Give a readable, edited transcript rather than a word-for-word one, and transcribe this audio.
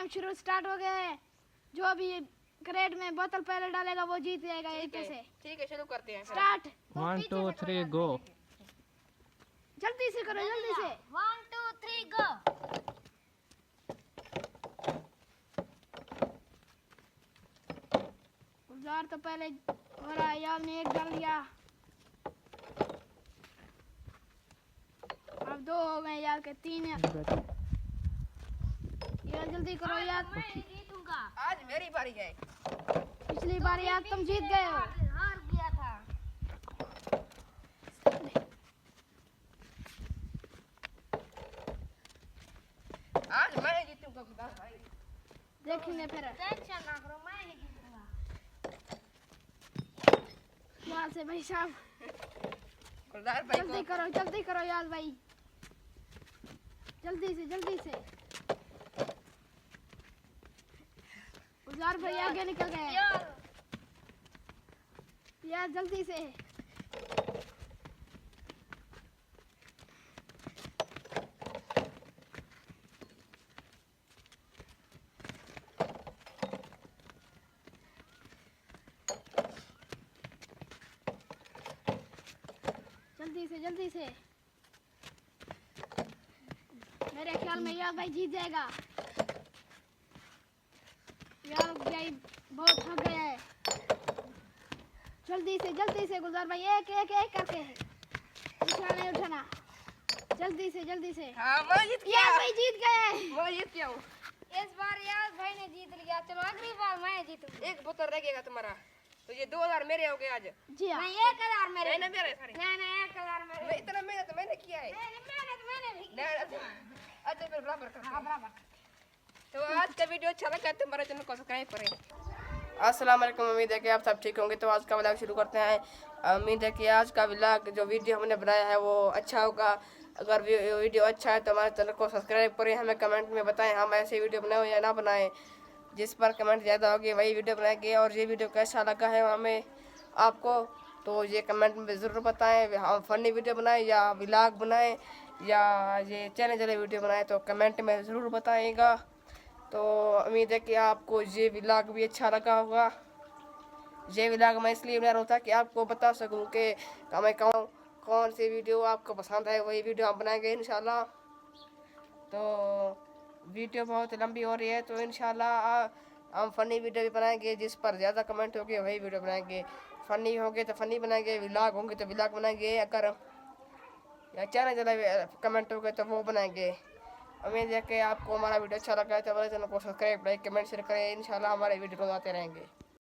Time शुरू start हो गया है। जो भी क्रेट में बोतल पहले डालेगा वो जीत जाएगा। एक से ठीक है, शुरू करते हैं। स्टार्ट। 1 2 3 गो। जल्दी से करो, जल्दी से। 1 2 3 गो। गुलजार तो पहले हो रहा है, यार ने एक डाल लिया। अब 2 हो गए यार के 3 है। यार जल्दी करो यार। मैं जीतूंगा। आज मेरी बारी है। पिछली बार यार तुम जीत गए हो। हार गया था। आज मैं जीतूंगा गुलजार भाई। देखेंगे फिर। टेंशन ना करो, मैं ही जीतूंगा। वहाँ से भाई साहब गुलजार भाई जल्दी करो यार भाई। जल्दी से। गुलजार भाई आगे निकल गए यार, जल्दी से। जल्दी से। मेरे ख्याल में यार भाई जीत जाएगा। यार भाई बहुत थक गया है। जल्दी से गुलजार भाई, एक करके नहीं उठाना। जल्दी से। हाँ, मैं जीत गया। यार भाई जीत गए। मैं जीत गया हूँ। इस बार यार भाई ने जीत लिया। चलो अगली बार मैं जीतूंगा। एक बोतल रह गया तुम्हारा, तो ये 2000 मेरे हो गए आज। जी हाँ। नहीं 1000 मेरे। नहीं मेरे सारे। नहीं 1000 मेरे। मैं इतना मेहनत तो मैंने किया है। मैंने भी। अच्छा फिर बराबर कर। हाँ बराबर। तो आज का वीडियो अच्छा लगा तो हमारे चैनल को सब्सक्राइब करें। अस्सलाम वालेकुम, उम्मीद है कि आप सब ठीक होंगे। तो आज का व्लॉग शुरू करते हैं। उम्मीद है कि आज का व्लॉग जो वीडियो हमने बनाया है वो अच्छा होगा। अगर वीडियो अच्छा है तो हमारे चैनल को सब्सक्राइब करें। हमें कमेंट में बताएं हम ऐसे वीडियो बनाएं या ना बनाएं। जिस पर कमेंट ज़्यादा होगी वही वीडियो बनाएंगे। और ये वीडियो कैसा लगा है हमें आपको, तो ये कमेंट में ज़रूर बताएं। हम फ़नी वीडियो बनाएं या व्लॉग बनाएं या ये चैलेंज वाले वीडियो बनाएं, तो कमेंट में ज़रूर बताइएगा। तो उम्मीद है कि आपको ये व्लॉग भी अच्छा लगा होगा। ये व्लॉग मैं इसलिए बना रहा हूँ ताकि आपको बता सकूँ कि हमें कौन सी वीडियो आपको पसंद है, वही वीडियो हम बनाएंगे इंशाल्लाह। तो वीडियो बहुत लंबी हो रही है, तो इंशाल्लाह हम फ़नी वीडियो भी बनाएंगे। जिस पर ज़्यादा कमेंट होंगे वही वीडियो बनाएंगे। फ़नी होंगे तो फ़नी बनाएंगे, व्लॉग होंगे तो व्लॉग बनाएंगे। अगर या चैनल ज़्यादा कमेंट होंगे तो वो बनाएंगे। उम्मीद है कि आपको हमारा वीडियो अच्छा लगा है तो हमारे चैनल को सब्सक्राइब, लाइक, कमेंट, शेयर करें। इंशाल्लाह हमारे वीडियो रोज आते रहेंगे।